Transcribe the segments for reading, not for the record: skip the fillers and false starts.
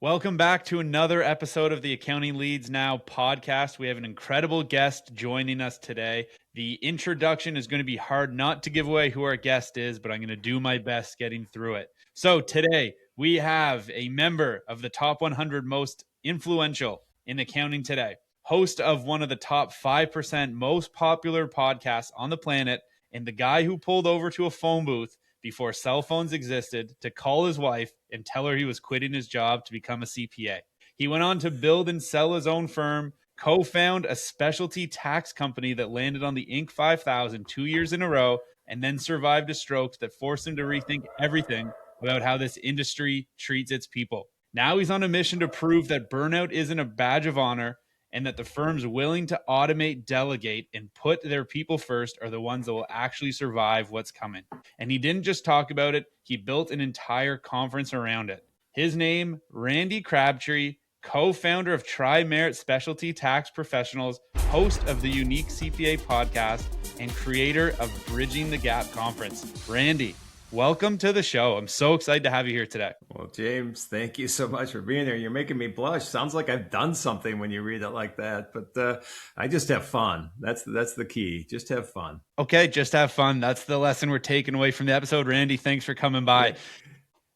Welcome back to another episode of the Accounting Leads Now podcast. We have an incredible guest joining us today. The introduction is going to be hard not to give away who our guest is, but I'm going to do my best getting through it. So today we have a member of the top 100 most influential in accounting today, host of one of the top 5% most popular podcasts on the planet, and the guy who pulled over to a phone booth before cell phones existed to call his wife and tell her he was quitting his job to become a CPA. He went on to build and sell his own firm, co-found a specialty tax company that landed on the Inc. 5000 2 years in a row, and then survived a stroke that forced him to rethink everything about how this industry treats its people. Now he's on a mission to prove that burnout isn't a badge of honor, and that the firms willing to automate, delegate, and put their people first are the ones that will actually survive what's coming. And he didn't just talk about it, he built an entire conference around it. His name, Randy Crabtree, co-founder of Tri-Merit Specialty Tax Professionals, host of the Unique CPA podcast, and creator of Bridging the Gap Conference. Randy, welcome to the show. I'm so excited to have you here today. Well, James, thank you so much for being here. You're making me blush. Sounds like I've done something when you read it like that, but I just have fun. That's the key. Just have fun. Okay, just have fun. That's the lesson we're taking away from the episode. Randy, thanks for coming by. Yeah.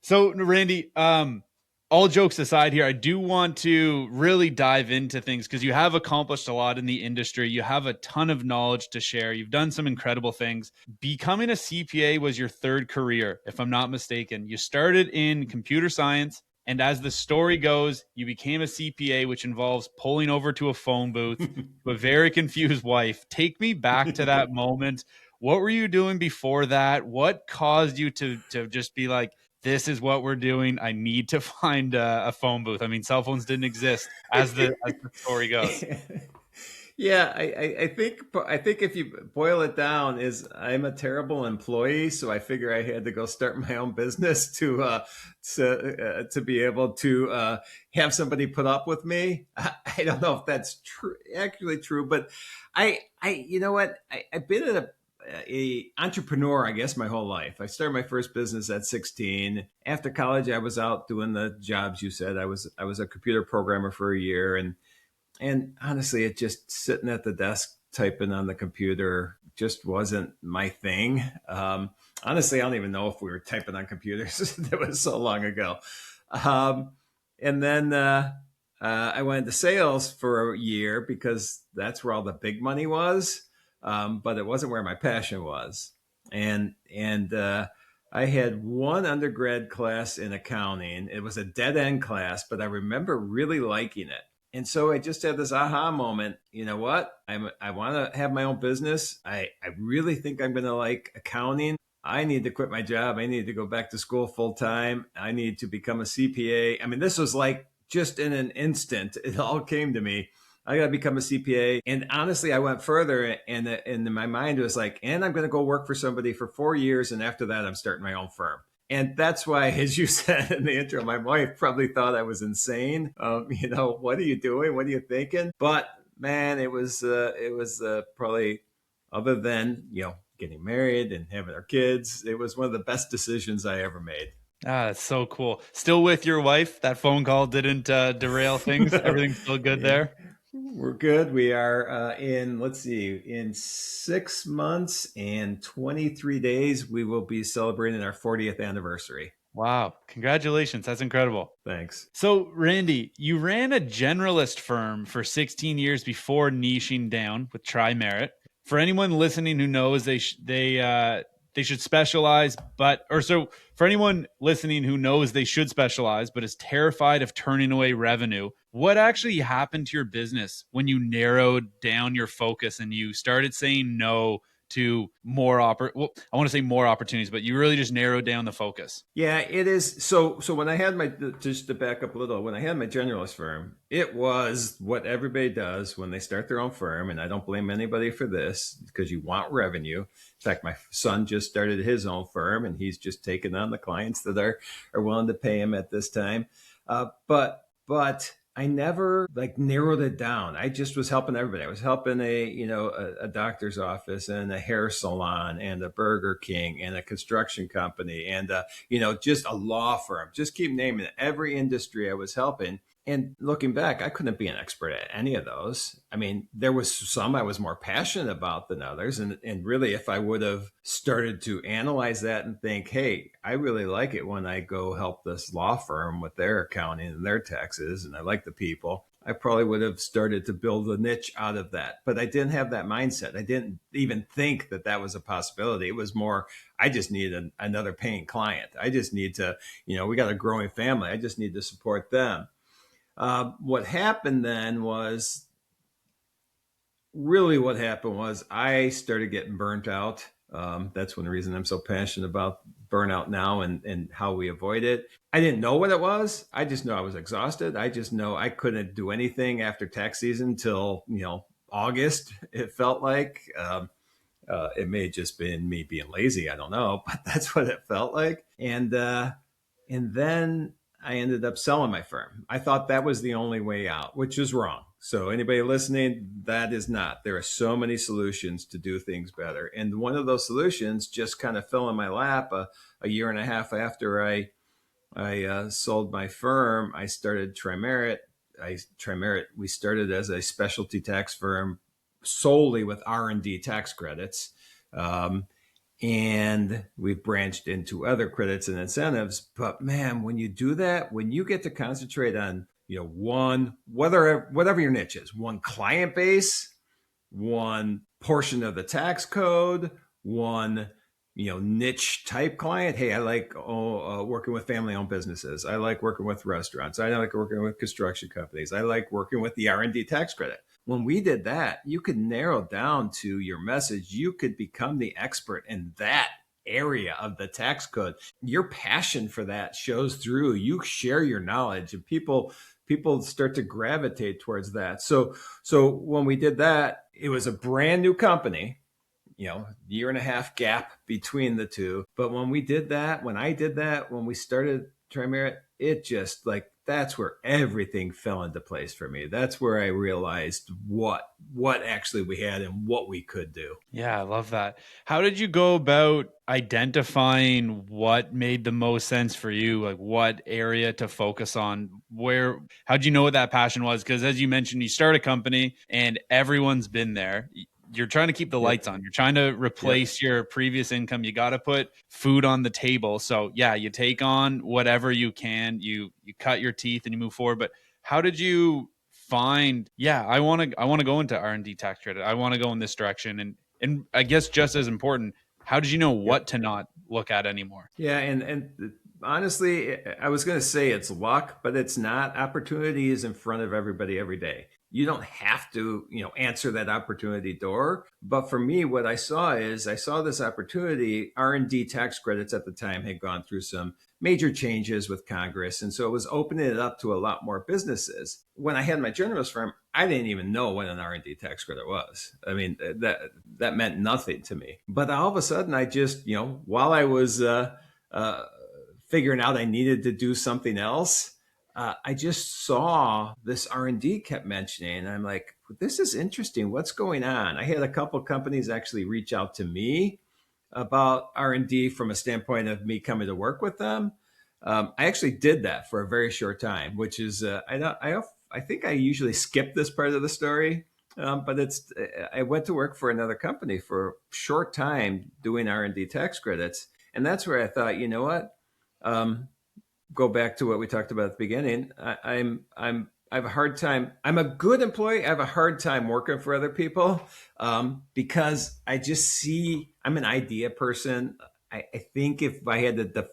So, Randy, all jokes aside here, I do want to really dive into things because you have accomplished a lot in the industry. You have a ton of knowledge to share. You've done some incredible things. Becoming a CPA was your third career, if I'm not mistaken. You started in computer science, and as the story goes, you became a CPA, which involves pulling over to a phone booth to a very confused wife. Take me back to that moment. What were you doing before that? What caused you to just be like, this is what we're doing. I need to find a phone booth. I mean, cell phones didn't exist as the story goes. Yeah, I think if you boil it down, is I'm a terrible employee, so I figure I had to go start my own business to be able to have somebody put up with me. I don't know if that's actually true, but you know what? I've been a entrepreneur, I guess, my whole life. I started my first business at 16. After college, I was out doing the jobs you said. I was a computer programmer for a year, and honestly, it just sitting at the desk typing on the computer just wasn't my thing. Honestly, I don't even know if we were typing on computers. That was so long ago. And then I went into sales for a year because that's where all the big money was. But it wasn't where my passion was. And I had one undergrad class in accounting. It was a dead end class, but I remember really liking it. And so I just had this aha moment. You know what? I want to have my own business. I really think I'm going to like accounting. I need to quit my job. I need to go back to school full time. I need to become a CPA. I mean, this was like just in an instant. It all came to me. I got to become a CPA. And honestly, I went further, and in my mind it was like, and I'm going to go work for somebody for 4 years. And after that, I'm starting my own firm. And that's why, as you said in the intro, my wife probably thought I was insane. What are you doing? What are you thinking? But man, it was probably, other than, getting married and having our kids, it was one of the best decisions I ever made. Ah, that's so cool. Still with your wife? That phone call didn't derail things? Everything's still good there? We're good. We are in 6 months and 23 days, we will be celebrating our 40th anniversary. Wow. Congratulations. That's incredible. Thanks. So, Randy, you ran a generalist firm for 16 years before niching down with Tri-Merit. For anyone listening who knows they should specialize, for anyone listening who knows they should specialize, but is terrified of turning away revenue, what actually happened to your business when you narrowed down your focus and you started saying no to more I want to say more opportunities, but you really just narrowed down the focus? Yeah, it is. So when I had just to back up a little, when I had my generalist firm, it was what everybody does when they start their own firm. And I don't blame anybody for this, because you want revenue. In fact, my son just started his own firm, and he's just taken on the clients that are willing to pay him at this time. But I never like narrowed it down. I just was helping everybody. I was helping a doctor's office and a hair salon and a Burger King and a construction company and just a law firm. Just keep naming it. Every industry I was helping. And looking back, I couldn't be an expert at any of those. I mean, there was some I was more passionate about than others. And really, if I would have started to analyze that and think, hey, I really like it when I go help this law firm with their accounting and their taxes, and I like the people, I probably would have started to build a niche out of that. But I didn't have that mindset. I didn't even think that that was a possibility. It was more, I just need another paying client. I just need to, we got a growing family. I just need to support them. What happened then was I started getting burnt out. That's one reason I'm so passionate about burnout now and how we avoid it. I didn't know what it was. I just know I was exhausted. I just know I couldn't do anything after tax season till, August, it felt like. It may have just been me being lazy. I don't know, but that's what it felt like. And then I ended up selling my firm. I thought that was the only way out, which is wrong. So anybody listening, that is not. There are so many solutions to do things better. And one of those solutions just kind of fell in my lap a year and a half after I sold my firm. I started Trimerit. We started as a specialty tax firm solely with R&D tax credits. And we've branched into other credits and incentives. But man, when you do that, when you get to concentrate on, one, whatever your niche is, one client base, one portion of the tax code, one, niche type client. Hey, I like working with family owned businesses. I like working with restaurants. I like working with construction companies. I like working with the R&D tax credit. When we did that, you could narrow down to your message. You could become the expert in that area of the tax code. Your passion for that shows through. You share your knowledge, and people start to gravitate towards that. So when we did that, it was a brand new company, year and a half gap between the two. But when we started Trimerit, it just that's where everything fell into place for me. That's where I realized what actually we had and what we could do. Yeah, I love that. How did you go about identifying what made the most sense for you? Like what area to focus on? How'd you know what that passion was? Because as you mentioned, you start a company and everyone's been there. You're trying to keep the lights on. You're trying to replace your previous income. You got to put food on the table. So yeah, you take on whatever you can. You cut your teeth and you move forward. But how did you find? Yeah, I want to go into R&D tax credit. I want to go in this direction. And I guess just as important, how did you know what to not look at anymore? Yeah, and honestly, I was going to say it's luck, but it's not. Opportunity is in front of everybody every day. You don't have to, answer that opportunity door. But for me, what I saw this opportunity. R&D tax credits at the time had gone through some major changes with Congress. And so it was opening it up to a lot more businesses. When I had my journalist firm, I didn't even know what an R&D tax credit was. I mean, that meant nothing to me. But all of a sudden, I just, while I was figuring out I needed to do something else, I just saw this R&D kept mentioning, and I'm like, this is interesting. What's going on? I had a couple companies actually reach out to me about R&D from a standpoint of me coming to work with them. I actually did that for a very short time, which is I think I usually skip this part of the story, but I went to work for another company for a short time doing R&D tax credits, and that's where I thought, you know what? Go back to what we talked about at the beginning. I have a hard time. I'm a good employee. I have a hard time working for other people because I just see I'm an idea person. I think if I had to,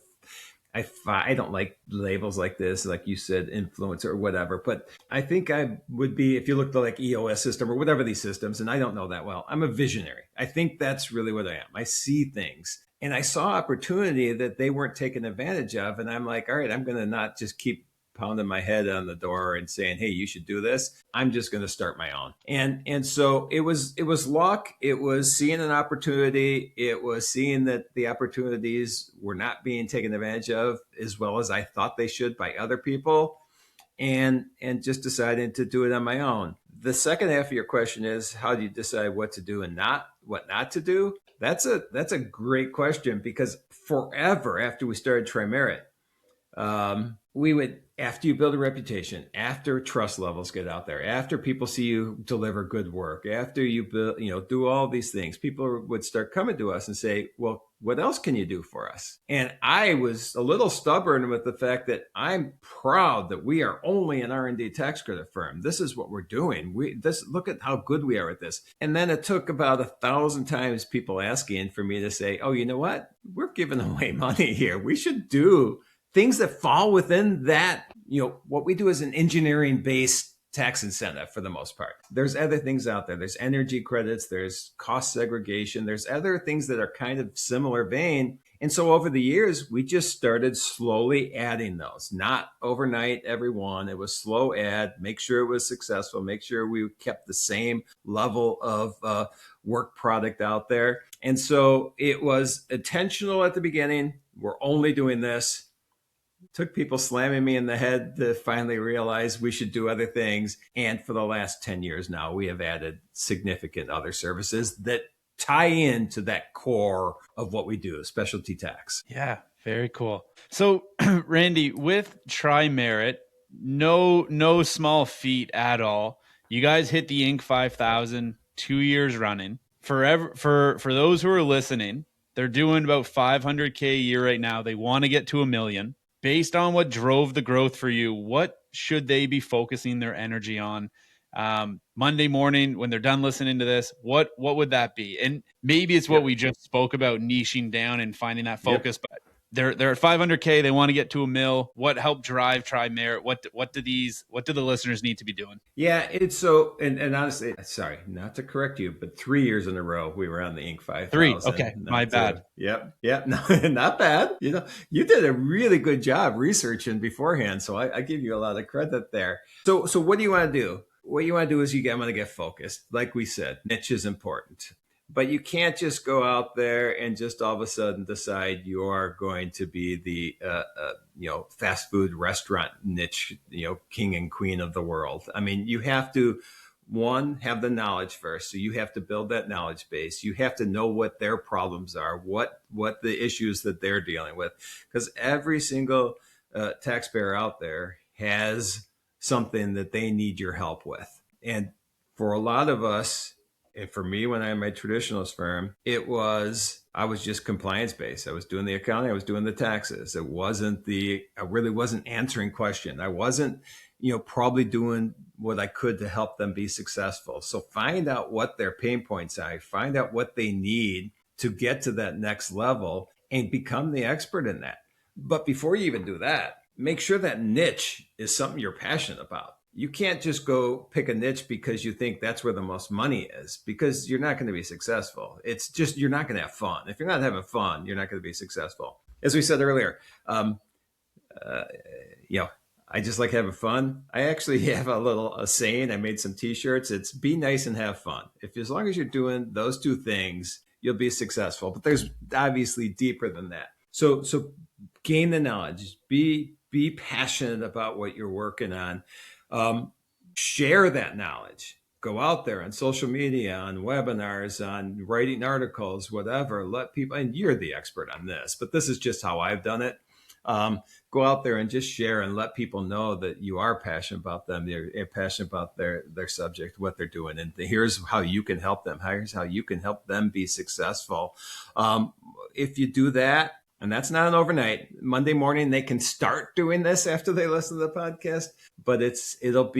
I don't like labels like this, like you said, influencer or whatever. But I think I would be, if you looked at like EOS system or whatever these systems, and I don't know that well. I'm a visionary. I think that's really what I am. I see things. And I saw opportunity that they weren't taking advantage of. And I'm like, all right, I'm going to not just keep pounding my head on the door and saying, hey, you should do this. I'm just going to start my own. And so it was luck. It was seeing an opportunity. It was seeing that the opportunities were not being taken advantage of as well as I thought they should by other people. and just deciding to do it on my own. The second half of your question is, how do you decide what to do and what not to do? That's a great question, because forever after we started TriMerit, we would, after you build a reputation, after trust levels get out there, after people see you deliver good work, after you build, do all these things, people would start coming to us and say, well, what else can you do for us? And I was a little stubborn with the fact that I'm proud that we are only an R&D tax credit firm. This is what we're doing. Look at how good we are at this. And then it took about 1,000 times people asking for me to say, oh, you know what? We're giving away money here. We should do things that fall within that. What we do is an engineering-based tax incentive for the most part. There's other things out there. There's energy credits, there's cost segregation, there's other things that are kind of similar vein. And so over the years, we just started slowly adding those, not overnight, every one. It was slow add, make sure it was successful, make sure we kept the same level of work product out there. And so it was intentional at the beginning. We're only doing this. Took people slamming me in the head to finally realize we should do other things. And for the last 10 years now, we have added significant other services that tie into that core of what we do, specialty tax. Yeah, very cool. So Randy, with TriMerit, no small feat at all. You guys hit the Inc. 5000 2 years running. For those who are listening, they're doing about $500K a year right now. They want to get to $1 million. Based on what drove the growth for you, what should they be focusing their energy on Monday morning when they're done listening to this? What would that be? And maybe it's what we just spoke about, niching down and finding that focus. But they're at $500K. They want to get to $1 million. What helped drive TriMerit? What do the listeners need to be doing? Yeah, it's so, and honestly, sorry, not to correct you, but 3 years in a row we were on the Inc. 5000. 3, okay, my bad. Yep, no, not bad. You did a really good job researching beforehand, so I give you a lot of credit there. So what do you want to do? What you want to do is I'm going to get focused. Like we said, niche is important. But you can't just go out there and just all of a sudden decide you are going to be the fast food restaurant niche, king and queen of the world. I mean, you have to, one, have the knowledge first. So you have to build that knowledge base. You have to know what their problems are, what the issues that they're dealing with, because every single taxpayer out there has something that they need your help with. And for a lot of us, and for me, when I had my traditionalist firm, I was just compliance based. I was doing the accounting, I was doing the taxes. I really wasn't answering questions. I wasn't, probably doing what I could to help them be successful. So find out what their pain points are, find out what they need to get to that next level and become the expert in that. But before you even do that, make sure that niche is something you're passionate about. You can't just go pick a niche because you think that's where the most money is, because you're not going to be successful. It's just, you're not going to have fun. If you're not having fun, you're not going to be successful. As we said earlier, I just like having fun. I actually have a saying. I made some t-shirts. It's be nice and have fun. As long as you're doing those two things, you'll be successful. But there's obviously deeper than that. So gain the knowledge, be passionate about what you're working on. Share that knowledge. Go out there on social media, on webinars, on writing articles, whatever. Let people, and you're the expert on this, but this is just how I've done it. Go out there and just share and let people know that you are passionate about them. You're passionate about their subject, what they're doing. And here's how you can help them. Here's how you can help them be successful. If you do that, and that's not an overnight. Monday morning, they can start doing this after they listen to the podcast, but it can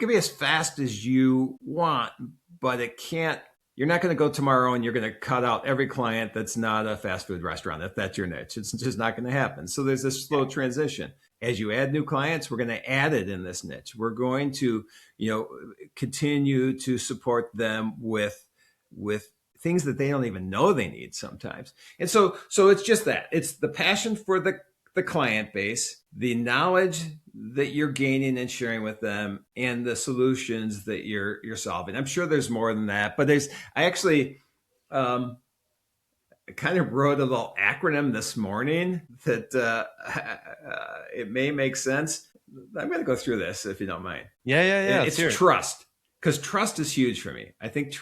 be as fast as you want, but you're not going to go tomorrow and you're going to cut out every client that's not a fast food restaurant, if that's your niche. It's just not going to happen. So there's this slow transition. As you add new clients, we're going to add it in this niche. We're going to, continue to support them with things that they don't even know they need sometimes. And so it's just that. It's the passion for the client base, the knowledge that you're gaining and sharing with them, and the solutions that you're solving. I'm sure there's more than that, but I actually kind of wrote a little acronym this morning that it may make sense. I'm going to go through this if you don't mind. Yeah. Let's It's hear it. trust, because trust is huge for me. I think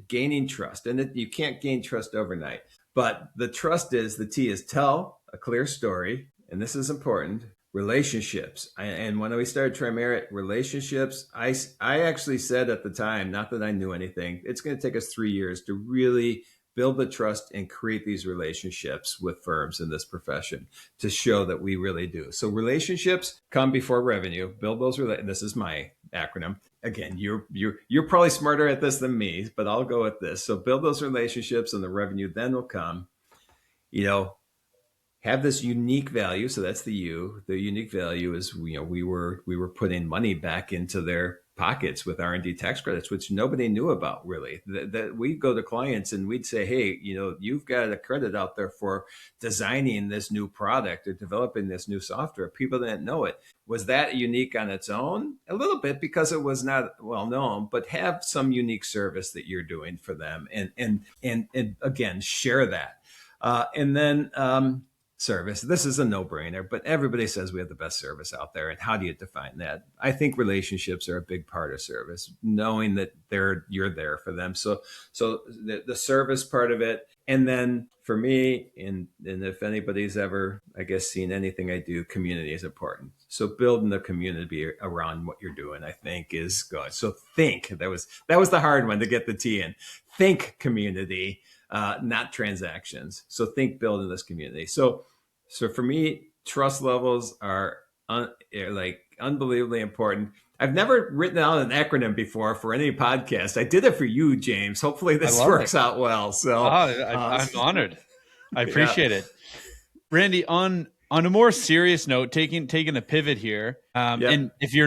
gaining trust, and you can't gain trust overnight. But the trust is, the T is tell a clear story, and this is important. Relationships, and when we started Trimerit relationships, I actually said at the time, not that I knew anything, it's going to take us 3 years to really build the trust and create these relationships with firms in this profession to show that we really do. So relationships come before revenue. Build those this is my acronym. Again, you're probably smarter at this than me, but I'll go with this. So build those relationships, and the revenue then will come. Have this unique value. So that's the U. The unique value is, we were putting money back into their pockets with R&D tax credits, which nobody knew about really. That we'd go to clients and we'd say, hey, you've got a credit out there for designing this new product or developing this new software. People didn't know it. Was that unique on its own? A little bit, because it was not well known, but have some unique service that you're doing for them, and again, share that. And then service. This is a no-brainer, but everybody says we have the best service out there. And how do you define that? I think relationships are a big part of service, knowing that you're there for them. So the service part of it. And then for me, and if anybody's ever, I guess, seen anything I do, community is important. So building the community around what you're doing, I think, is good. So think, that was the hard one to get the T in. Think community, not transactions. So think building this community. So for me, trust levels are unbelievably important. I've never written out an acronym before for any podcast. I did it for you, James. Hopefully this works out well. So I'm honored. I appreciate yeah. it. Randy, on a more serious note, taking a pivot here, and if you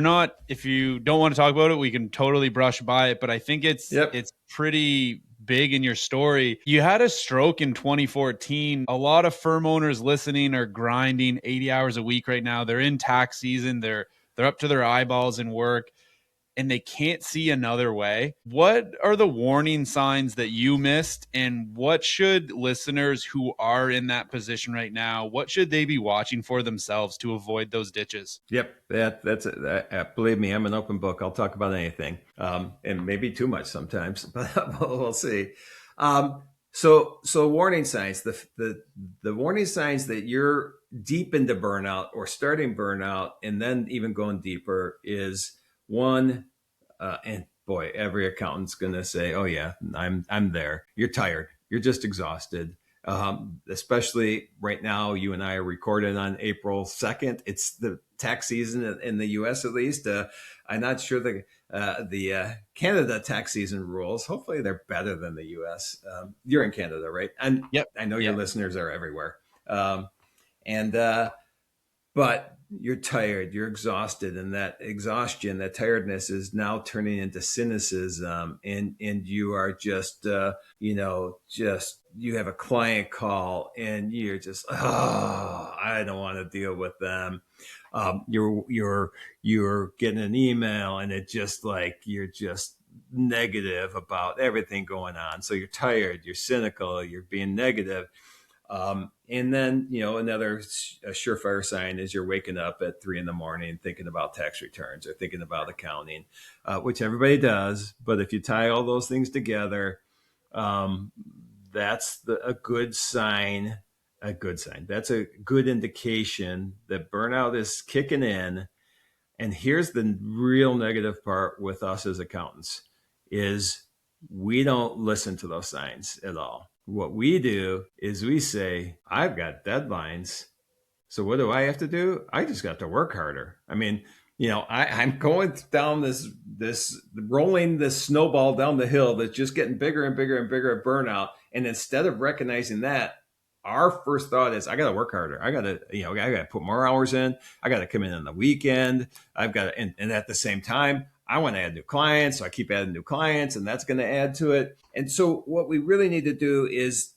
don't want to talk about it, we can totally brush by it. But I think it's pretty big in your story. You had a stroke in 2014. A lot of firm owners listening are grinding 80 hours a week right now. They're in tax season. They're up to their eyeballs in work, and they can't see another way. What are the warning signs that you missed, and what should listeners who are in that position right now, what should they be watching for themselves to avoid those ditches? Yep, that's it. Believe me, I'm an open book. I'll talk about anything, and maybe too much sometimes, but we'll see. So warning signs. The warning signs that you're deep into burnout or starting burnout, and then even going deeper, is one, and boy, every accountant's going to say, "Oh yeah, I'm there." You're tired. You're just exhausted. Especially right now, you and I are recorded on April 2nd. It's the tax season in the U.S. at least. I'm not sure the Canada tax season rules. Hopefully, they're better than the U.S. You're in Canada, right? And yep. I know your listeners are everywhere. But you're tired, you're exhausted, and that exhaustion, that tiredness is now turning into cynicism, and you are just you have a client call and you're just, I don't want to deal with them. You're getting an email and it just you're just negative about everything going on. So you're tired, you're cynical, you're being negative. And then, another surefire sign is you're waking up at 3 a.m. thinking about tax returns or thinking about accounting, which everybody does. But if you tie all those things together, that's a good sign. That's a good indication that burnout is kicking in. And here's the real negative part with us as accountants is we don't listen to those signs at all. What we do is we say, I've got deadlines. So what do I have to do? I just got to work harder. I mean, I'm going down this rolling this snowball down the hill that's just getting bigger and bigger and bigger at burnout. And instead of recognizing that, our first thought is, I got to work harder. I got to put more hours in. I got to come in on the weekend. I've got to, and at the same time, I want to add new clients. So I keep adding new clients, and that's going to add to it. And so what we really need to do is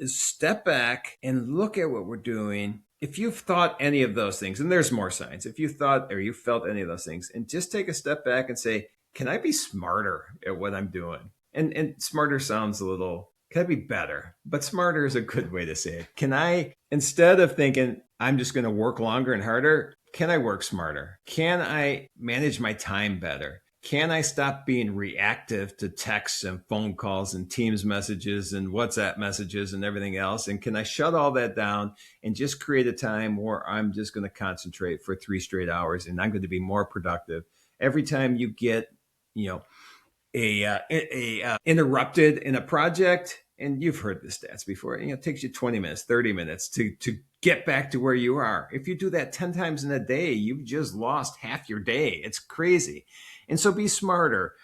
step back and look at what we're doing. If you've thought any of those things, and there's more signs, if you thought or you felt any of those things, and just take a step back and say, can I be smarter at what I'm doing? And smarter sounds a little Can I be better? But smarter is a good way to say it. Can I, instead of thinking I'm just going to work longer and harder, can I work smarter? Can I manage my time better? Can I stop being reactive to texts and phone calls and Teams messages and WhatsApp messages and everything else? And can I shut all that down and just create a time where I'm just going to concentrate for 3 straight hours and I'm going to be more productive? Every time you get, you know, interrupted in a project, and you've heard the stats before, it takes you 20 minutes, 30 minutes to get back to where you are. If you do that 10 times in a day, you've just lost half your day. It's crazy. And so be smarter.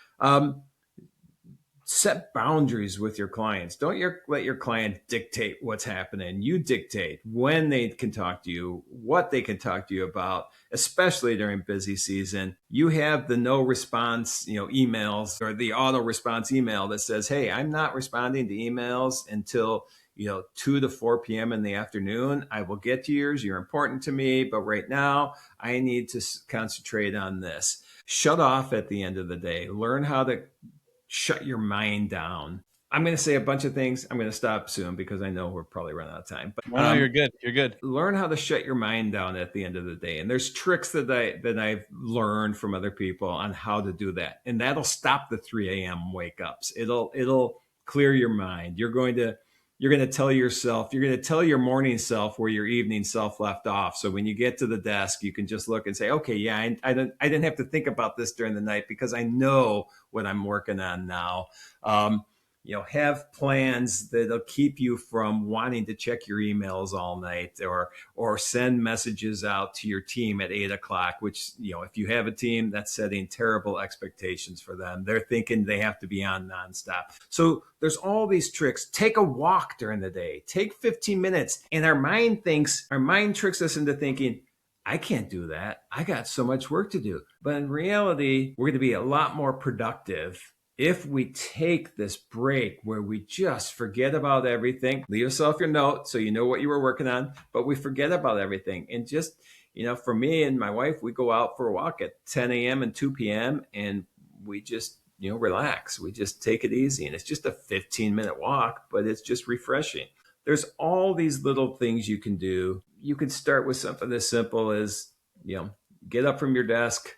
Set boundaries with your clients. Don't let your client dictate what's happening. You dictate when they can talk to you, what they can talk to you about, especially during busy season. You have the no response, emails, or the auto response email that says, hey, I'm not responding to emails until 2 to 4 p.m. in the afternoon. I will get to yours. You're important to me, but right now I need to concentrate on this. Shut off at the end of the day. Learn how to shut your mind down. I'm going to say a bunch of things. I'm going to stop soon because I know we're probably running out of time. But no, you're good. You're good. Learn how to shut your mind down at the end of the day. And there's tricks that I've learned from other people on how to do that. And that'll stop the 3 a.m. wake ups. It'll clear your mind. You're going to tell yourself, you're going to tell your morning self where your evening self left off. So when you get to the desk, you can just look and say, okay, yeah, I didn't have to think about this during the night because I know what I'm working on now. Have plans that'll keep you from wanting to check your emails all night or send messages out to your team at 8:00, which, if you have a team, that's setting terrible expectations for them. They're thinking they have to be on nonstop. So there's all these tricks. Take a walk during the day, take 15 minutes. And our mind tricks us into thinking, I can't do that. I got so much work to do. But in reality, we're going to be a lot more productive if we take this break where we just forget about everything. Leave yourself your note so you know what you were working on, but we forget about everything. And just, for me and my wife, we go out for a walk at 10 a.m. and 2 p.m. and we just, relax. We just take it easy. And it's just a 15-minute walk, but it's just refreshing. There's all these little things you can do. You can start with something as simple as, get up from your desk,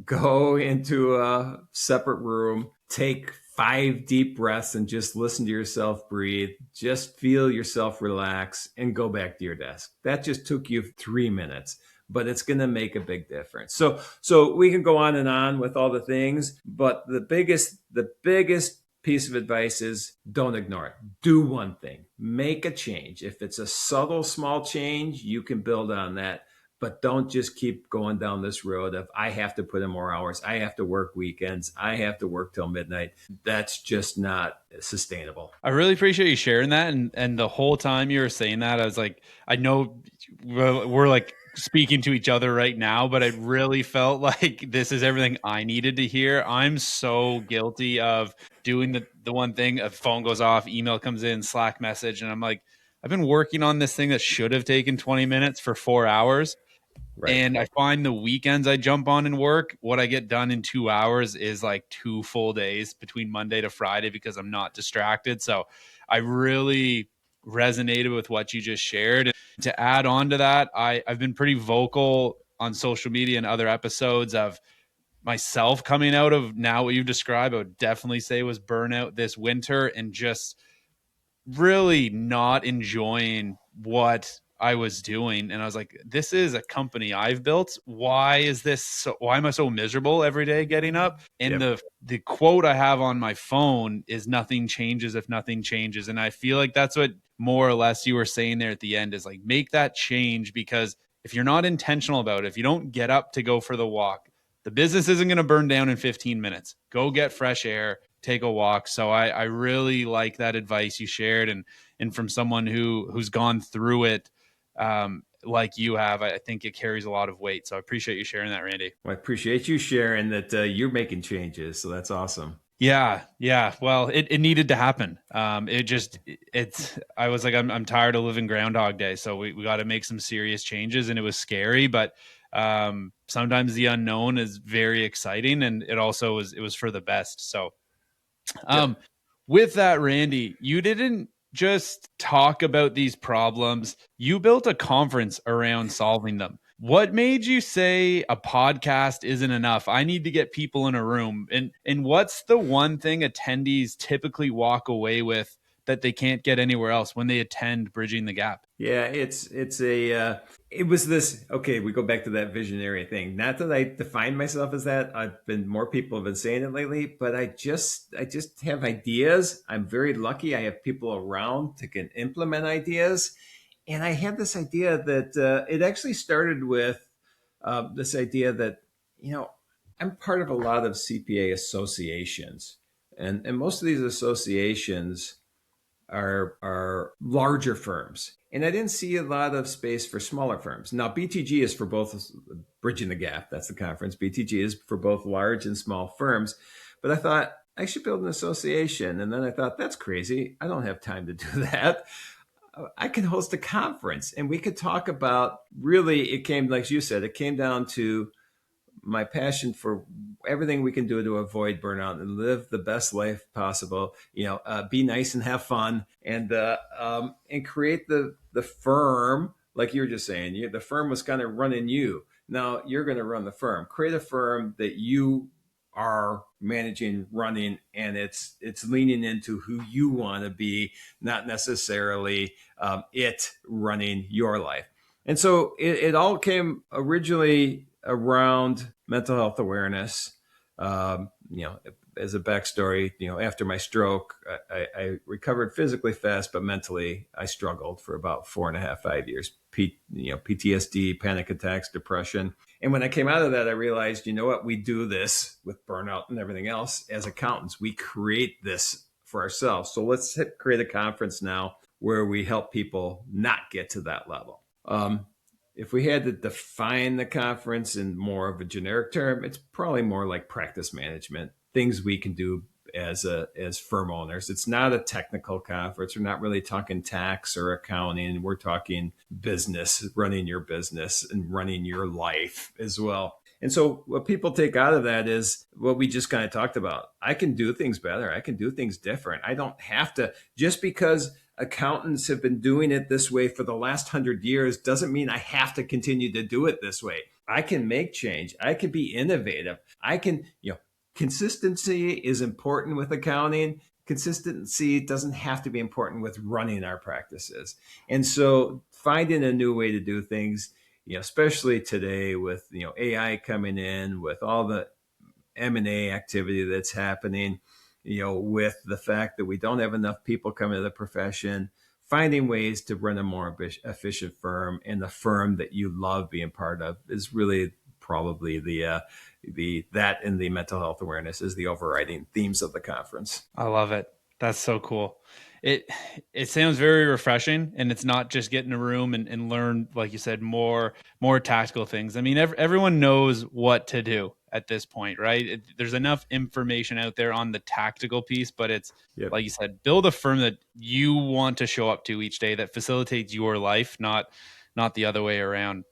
go into a separate room, take 5 deep breaths and just listen to yourself breathe. Just feel yourself relax and go back to your desk. That just took you 3 minutes, but it's going to make a big difference. So we can go on and on with all the things, but the biggest piece of advice is don't ignore it. Do one thing. Make a change. If it's a subtle, small change, you can build on that. But don't just keep going down this road of I have to put in more hours. I have to work weekends. I have to work till midnight. That's just not sustainable. I really appreciate you sharing that. And the whole time you were saying that, I was like, I know we're like speaking to each other right now, but I really felt like this is everything I needed to hear. I'm so guilty of doing the one thing, a phone goes off, email comes in, Slack message, and I'm like, I've been working on this thing that should have taken 20 minutes for 4 hours. Right. And I find the weekends I jump on and work, what I get done in 2 hours is like 2 full days between Monday to Friday because I'm not distracted. So I really resonated with what you just shared. And to add on to that, I've been pretty vocal on social media and other episodes of myself coming out of now what you've described. I would definitely say was burnout this winter and just really not enjoying what I was doing. And I was like, this is a company I've built. Why am I so miserable every day getting up? And the quote I have on my phone is nothing changes if nothing changes. And I feel like that's what more or less you were saying there at the end is like, make that change, because if you're not intentional about it, if you don't get up to go for the walk, the business isn't going to burn down in 15 minutes. Go get fresh air, take a walk. So I really like that advice you shared. And from someone who's gone through it, like you have, I think it carries a lot of weight. So I appreciate you sharing that, Randy. Well, I appreciate you sharing that you're making changes. So that's awesome. Yeah. Well, it needed to happen. I was like, I'm tired of living Groundhog Day. So we got to make some serious changes, and it was scary, but sometimes the unknown is very exciting, and it was for the best. So, With that, Randy, you didn't just talk about these problems, you built a conference around solving them. What made you say a podcast isn't enough? I need to get people in a room. And what's the one thing attendees typically walk away with that they can't get anywhere else when they attend Bridging the Gap? Yeah, it was this. Okay, we go back to that visionary thing. Not that I define myself as that. More people have been saying it lately, but I just have ideas. I'm very lucky. I have people around to can implement ideas, and I had this idea that it actually started with this idea that you know I'm part of a lot of CPA associations, and most of these associations are larger firms. And I didn't see a lot of space for smaller firms. Now, BTG is for both Bridging the Gap. That's the conference. BTG is for both large and small firms. But I thought I should build an association. And then I thought, that's crazy. I don't have time to do that. I can host a conference and we could talk about really, it came, like you said, it came down to my passion for everything we can do to avoid burnout and live the best life possible. Be nice and have fun, and create the firm like you were just saying. The firm was kind of running you. Now you're going to run the firm. Create a firm that you are managing, running, and it's leaning into who you want to be, not necessarily it running your life. And so it all came originally around mental health awareness. As a backstory, after my stroke, I recovered physically fast, but mentally I struggled for about 4.5, 5 years. PTSD, panic attacks, depression. And when I came out of that, I realized, you know what, we do this with burnout and everything else as accountants. We create this for ourselves. So let's create a conference now where we help people not get to that level. If we had to define the conference in more of a generic term, it's probably more like practice management, things we can do as firm owners. It's not a technical conference. We're not really talking tax or accounting. We're talking business, running your business and running your life as well. And so what people take out of that is what we just kind of talked about. I can do things better. I can do things different. I don't have to, just because accountants have been doing it this way for the last 100 years doesn't mean I have to continue to do it this way. I can make change. I can be innovative. Consistency is important with accounting. Consistency doesn't have to be important with running our practices. And so finding a new way to do things, especially today with, AI coming in, with all the M&A activity that's happening, with the fact that we don't have enough people coming to the profession, finding ways to run a more efficient firm and the firm that you love being part of is really probably that and the mental health awareness is the overriding themes of the conference. I love it. That's so cool. It sounds very refreshing, and it's not just get in a room and learn, like you said, more tactical things. I mean, everyone knows what to do at this point, right? There's enough information out there on the tactical piece, but it's Yep. like you said, build a firm that you want to show up to each day that facilitates your life, not the other way around.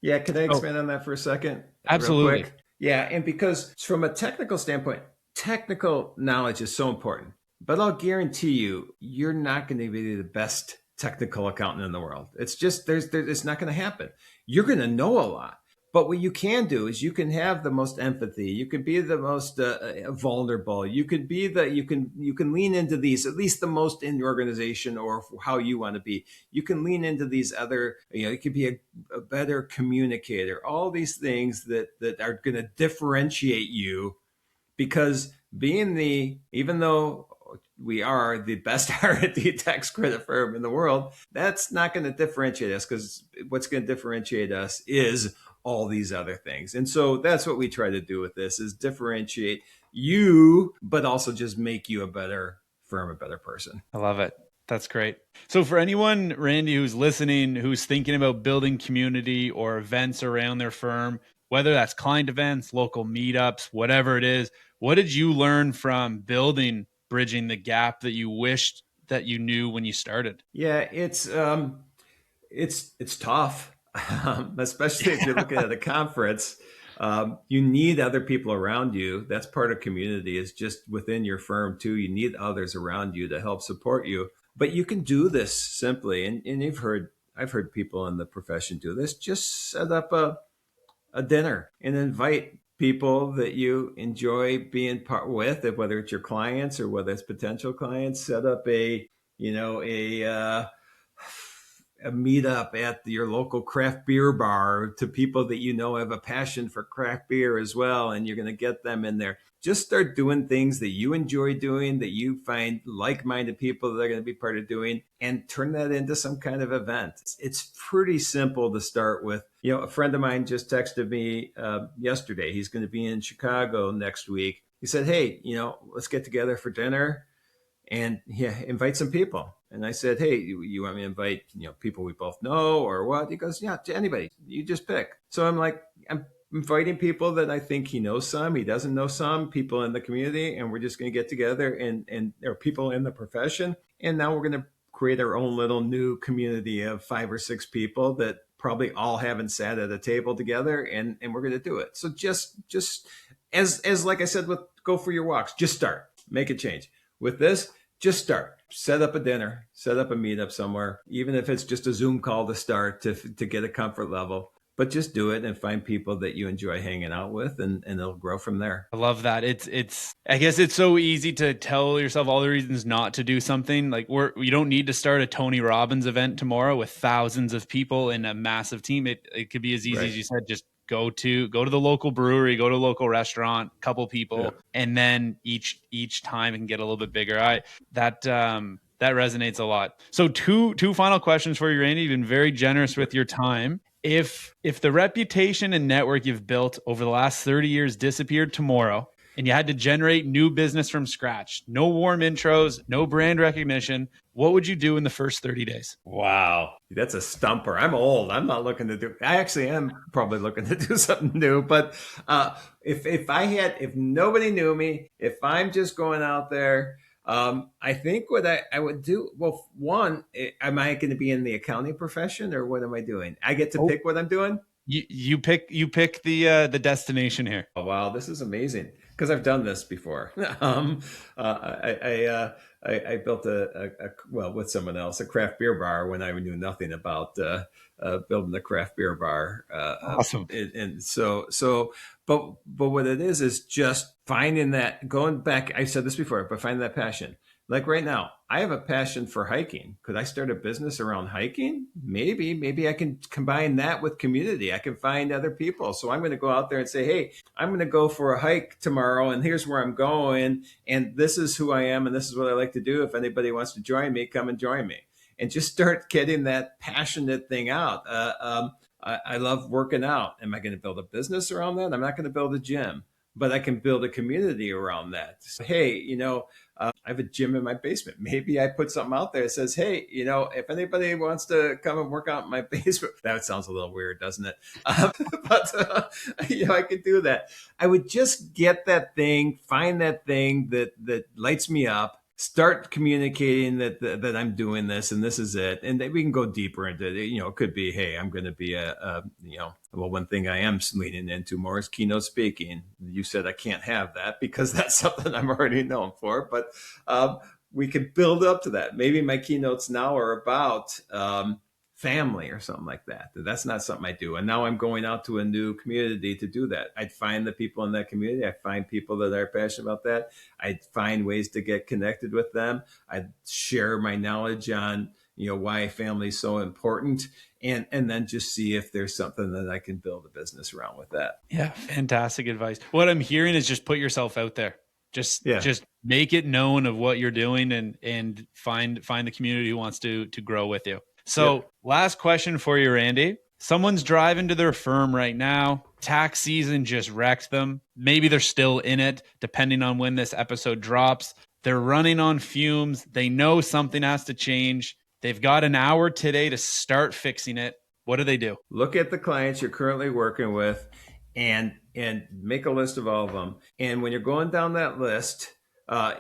Yeah, can I Oh, expand on that for a second, real absolutely. quick? Yeah, and because from a technical standpoint, technical knowledge is so important. But I'll guarantee you, you're not going to be the best technical accountant in the world. It's just it's not going to happen. You're going to know a lot. But what you can do is you can have the most empathy. You can be the most vulnerable. You can be you can lean into these, at least the most in your organization or how you want to be. You can lean into these other. You can be a better communicator. All these things that are going to differentiate you, because even though we are the best R&D tax credit firm in the world, that's not going to differentiate us, because what's going to differentiate us is all these other things. And so that's what we try to do with this, is differentiate you, but also just make you a better firm, a better person. I love it. That's great. So for anyone, Randy, who's listening, who's thinking about building community or events around their firm, whether that's client events, local meetups, whatever it is, what did you learn from building Bridging the Gap that you wished that you knew when you started? Yeah, it's tough, especially if you're looking at a conference. You need other people around you. That's part of community, is just within your firm too. You need others around you to help support you. But you can do this simply. And I've heard people in the profession do this. Just set up a dinner and invite people that you enjoy being part with, whether it's your clients or whether it's potential clients. Set up you know, a meetup at your local craft beer bar to people that you know have a passion for craft beer as well, and you're going to get them in there. Just start doing things that you enjoy doing, that you find like-minded people that are going to be part of doing, and turn that into some kind of event. It's pretty simple to start with. You know, a friend of mine just texted me yesterday. He's going to be in Chicago next week. He said, hey, you know, let's get together for dinner and invite some people. And I said, hey, you want me to invite, you know, people we both know or what? He goes, yeah, to anybody. You just pick. So I'm inviting people that I think he knows some, he doesn't know some, people in the community, and we're just going to get together and there are people in the profession. And now we're going to create our own little new community of 5 or 6 people that probably all haven't sat at a table together, and we're going to do it. So just as like I said, with go for your walks, just start, make a change. With this, just start. Set up a dinner, set up a meetup somewhere, even if it's just a Zoom call to start to get a comfort level. But just do it and find people that you enjoy hanging out with, and it'll grow from there. I love that. It's I guess it's so easy to tell yourself all the reasons not to do something. Like you don't need to start a Tony Robbins event tomorrow with thousands of people in a massive team. It could be as easy as you said, just go to the local brewery, go to a local restaurant, couple people, and then each time it can get a little bit bigger. That resonates a lot. So two final questions for you, Randy. You've been very generous with your time. If the reputation and network you've built over the last 30 years disappeared tomorrow and you had to generate new business from scratch, no warm intros, no brand recognition, what would you do in the first 30 days? Wow. That's a stumper. I'm old. I'm not looking to do, I actually am probably looking to do something new. But if nobody knew me, if I'm just going out there, I think what I would do, well, one, am I going to be in the accounting profession, or what am I doing? I get to pick what I'm doing. You pick the destination here. Oh, wow, this is amazing, because I've done this before. I built well, with someone else, a craft beer bar when I knew nothing about building a craft beer bar. Awesome. But what it is just finding that, going back, I said this before, but finding that passion. Like right now, I have a passion for hiking. Could I start a business around hiking? Maybe I can combine that with community. I can find other people. So I'm going to go out there and say, hey, I'm going to go for a hike tomorrow, and here's where I'm going, and this is who I am, and this is what I like to do. If anybody wants to join me, come and join me. And just start getting that passionate thing out. I love working out. Am I going to build a business around that? I'm not going to build a gym, but I can build a community around that. So, hey, I have a gym in my basement. Maybe I put something out there that says, hey, if anybody wants to come and work out in my basement. That sounds a little weird, doesn't it? But I could do that. I would just get that thing, find that thing that lights me up, start communicating that I'm doing this and this is it. And then we can go deeper into it. It could be, hey, I'm going to be well, one thing I am leaning into more is keynote speaking. You said I can't have that because that's something I'm already known for, but we could build up to that. Maybe my keynotes now are about family or something like that. That's not something I do. And now I'm going out to a new community to do that. I'd find the people in that community. I find people that are passionate about that. I'd find ways to get connected with them. I'd share my knowledge on, why family is so important, and then just see if there's something that I can build a business around with that. Yeah. Fantastic advice. What I'm hearing is just put yourself out there. Just make it known of what you're doing and find the community who wants to grow with you. So last question for you, Randy. Someone's driving to their firm right now. Tax season just wrecked them. Maybe they're still in it, depending on when this episode drops. They're running on fumes. They know something has to change. They've got an hour today to start fixing it. What do they do? Look at the clients you're currently working with and make a list of all of them. And when you're going down that list,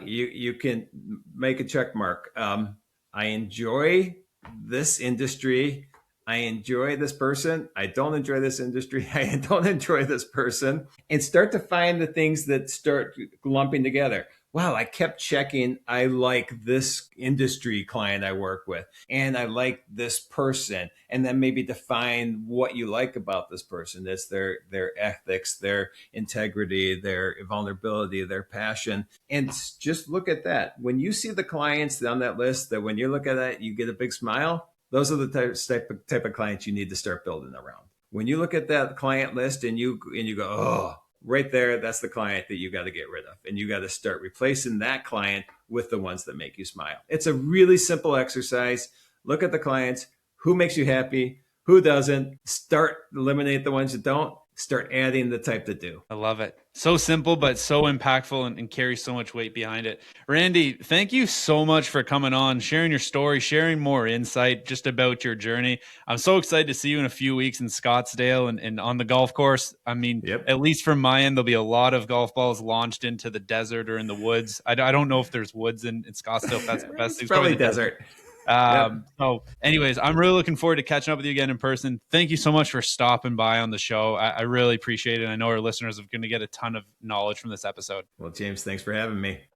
you can make a check mark. I enjoy this industry. I enjoy this person. I don't enjoy this industry. I don't enjoy this person. And start to find the things that start lumping together. Wow, I kept checking. I like this industry client I work with, and I like this person. And then maybe define what you like about this person. That's their ethics, their integrity, their vulnerability, their passion. And just look at that. When you see the clients on that list, that when you look at that, you get a big smile. Those are the type of clients you need to start building around. When you look at that client list and you go, oh, right there, that's the client that you got to get rid of. And you got to start replacing that client with the ones that make you smile. It's a really simple exercise. Look at the clients. Who makes you happy? Who doesn't? Start eliminate the ones that don't. Start adding the type that do. I love it. So simple, but so impactful and carries so much weight behind it. Randy, thank you so much for coming on, sharing your story, sharing more insight just about your journey. I'm so excited to see you in a few weeks in Scottsdale and on the golf course. I mean, At least from my end, there'll be a lot of golf balls launched into the desert or in the woods. I don't know if there's woods in Scottsdale, if that's the best. It's probably desert. So anyways, I'm really looking forward to catching up with you again in person. Thank you so much for stopping by on the show. I really appreciate it. I know our listeners are going to get a ton of knowledge from this episode. Well, James, thanks for having me.